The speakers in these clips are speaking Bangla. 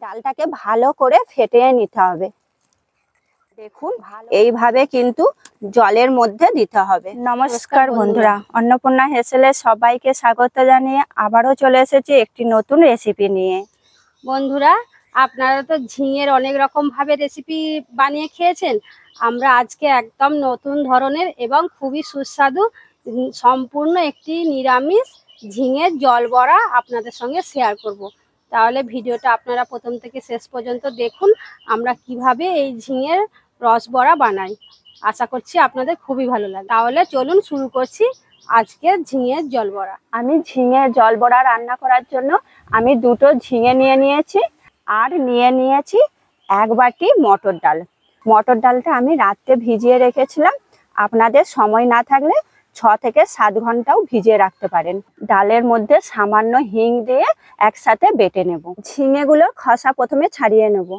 ডালটাকে ভালো করে ফেটিয়ে নিতে হবে। দেখুন এইভাবে কিন্তু জলের মধ্যে দিতে হবে। নমস্কার বন্ধুরা, অন্নপূর্ণা হেসেলে সবাইকে স্বাগত জানিয়ে আবারও চলে এসেছি একটি নতুন রেসিপি নিয়ে। বন্ধুরা, আপনারা তো ঝিঙের অনেক রকম ভাবে রেসিপি বানিয়ে খেয়েছেন। আমরা আজকে একদম নতুন ধরনের এবং খুবই সুস্বাদু সম্পূর্ণ একটি নিরামিষ ঝিঙের জল বড়া আপনাদের সঙ্গে শেয়ার করব। তাহলে ভিডিওটা আপনারা প্রথম থেকে শেষ পর্যন্ত দেখুন আমরা কিভাবে এই ঝিঙের রস বড়া বানাই। আশা করছি আপনাদের খুবই ভালো লাগে। তাহলে চলুন শুরু করছি আজকের ঝিঙের জল বড়া। আমি ঝিঙের জল বড়া রান্না করার জন্য আমি দুটো ঝিঙে নিয়ে নিয়েছি আর নিয়ে নিয়েছি 1 বাটি মটর ডাল। মটর ডালটা আমি রাত্রে ভিজিয়ে রেখেছিলাম। আপনাদের সময় না থাকলে 6 থেকে 7 ঘন্টাও ভিজিয়ে রাখতে পারেন। ডালের মধ্যে সামান্য হিং দিয়ে একসাথে বেটে নেব। ঝিঙেগুলোর খোসা প্রথমে ছাড়িয়ে নেব।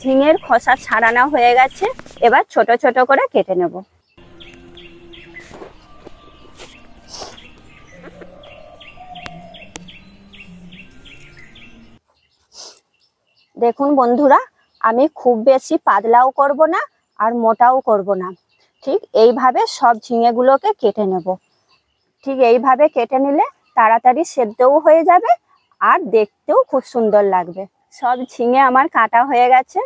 ঝিঙের খোসা ছাড়ানো হয়ে গেছে, এবার ছোট ছোট করে কেটে নেব। দেখুন বন্ধুরা, আমি খুব বেশি পাতলাও করব না আর মোটাও করব না, ঠিক এইভাবে সব ঝিঙেগুলোকে কেটে নেব। ঠিক এইভাবে কেটে নিলে তাড়াতাড়ি সেদ্ধও হয়ে যাবে আর দেখতেও খুব সুন্দর লাগবে। সব ঝিঙে আমার কাটা হয়ে গেছে,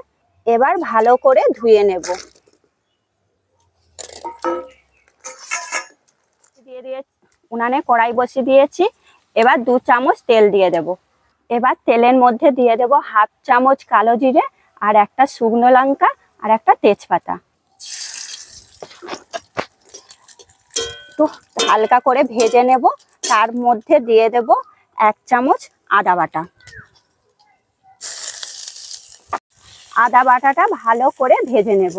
এবার ভালো করে ধুয়ে নেব। উনানে কড়াই বসিয়ে দিয়েছি, এবার 2 চামচ তেল দিয়ে দেব। এবার তেলের মধ্যে দিয়ে দেব 1/2 চামচ কালো জিরে আর একটা শুকনো লঙ্কা আর একটা তেজপাতা। তো হালকা করে ভেজে নেব। তার মধ্যে দিয়ে দেব 1 চামচ আদা বাটা। আদা বাটাটা ভালো করে ভেজে নেব।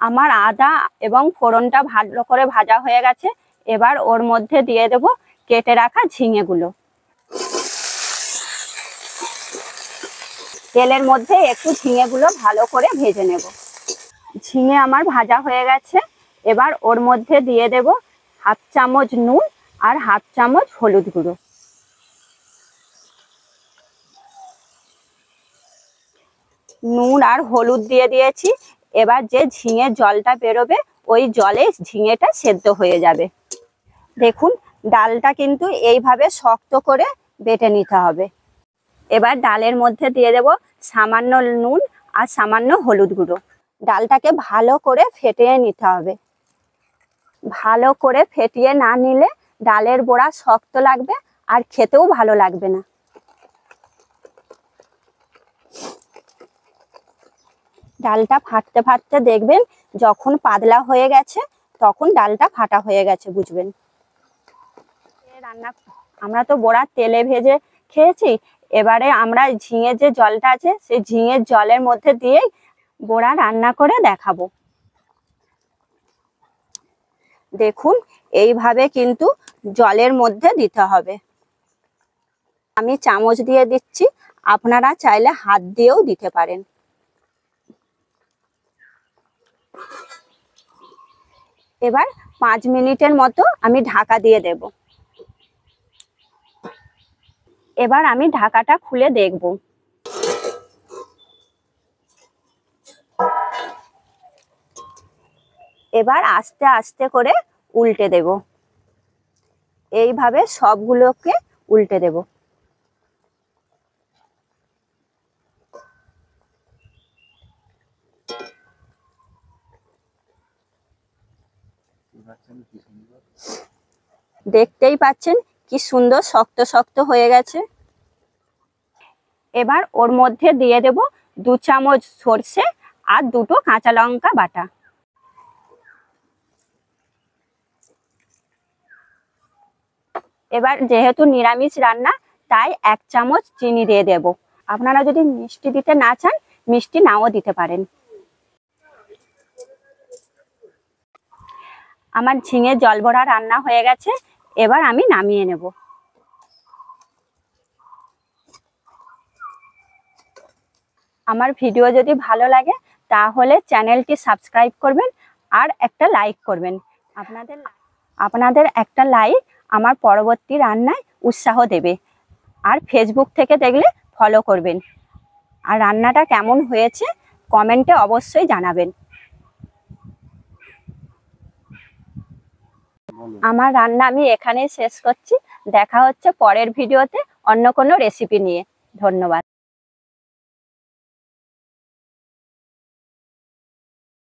আমার আদা এবং ফোড়নটা ভালো করে ভাজা হয়ে গেছে, এবার ওর মধ্যে দিয়ে দেব কেটে রাখা ঝিঙেগুলো। তেলের মধ্যে একটু ঝিঙেগুলো ভালো করে ভেজে নেব। ঝিঙে আমার ভাজা হয়ে গেছে, এবার ওর মধ্যে দিয়ে দেব 1/2 চামচ নুন আর 1/2 চামচ হলুদ গুঁড়ো। নুন আর হলুদ দিয়ে দিয়েছি, এবার যে ঝিঙের জলটা বেরোবে ওই জলে ঝিঙেটা সেদ্ধ হয়ে যাবে। দেখুন ডালটা কিন্তু এইভাবে শক্ত করে বেটে নিতে হবে। এবার ডালের মধ্যে দিয়ে দেব সামান্য নুন আর সামান্য হলুদ গুঁড়ো। ডালটাকে ভালো করে ফেটিয়ে নিতে হবে। ভালো করে ফেটিয়ে না নিলে ডালের বড়া শক্ত লাগবে আর খেতেও ভালো লাগবে না। ডালটা ফাটতে ফাটতে দেখবেন যখন পাতলা হয়ে গেছে তখন ডালটা ফাটা হয়ে গেছে বুঝবেন। আমরা তো বড়া তেলে ভেজে খেয়েছি, এবারে আমরা ঝিঙের যে জলটা আছে সেই ঝিঙের জলের মধ্যে দিয়েই বড়া রান্না করে দেখাবো। দেখুন এইভাবে কিন্তু জলের মধ্যে দিতে হবে। আমি চামচ দিয়ে দিচ্ছি, আপনারা চাইলে হাত দিয়েও দিতে পারেন। এবার 5 মিনিটের মতো আমি ঢাকা দিয়ে দেব। এবার আমি ঢাকাটা খুলে দেখব। এবার আস্তে আস্তে করে উল্টে দেব। এইভাবে সবগুলোকে উল্টে দেব। দেখতেই পাচ্ছেন কি সুন্দর শক্ত শক্ত হয়ে গেছে। এবার ওর মধ্যে দিয়ে দেব 2 চামচ সরষে আর 2টো কাঁচা লঙ্কা বাটা। এবার যেহেতু নিরামিষ রান্না তাই 1 চামচ চিনি দিয়ে দেব। আপনারা যদি মিষ্টি দিতে না চান মিষ্টি নাও দিতে পারেন। আমার ঝিঙে জল বড়া রান্না হয়ে গেছে, এবার আমি নামিয়ে নেব। আমার ভিডিও যদি ভালো লাগে তাহলে চ্যানেলটি সাবস্ক্রাইব করবেন আর একটা লাইক করবেন। আপনাদের একটা লাইক আমার পরবর্তী রান্নায় উৎসাহ দেবে। আর ফেসবুক থেকে দেখলে ফলো করবেন। আর রান্নাটা কেমন হয়েছে কমেন্টে অবশ্যই জানাবেন। আমার রান্না আমি এখানেই শেষ করছি। দেখা হচ্ছে পরের ভিডিওতে অন্য কোনো রেসিপি নিয়ে। ধন্যবাদ।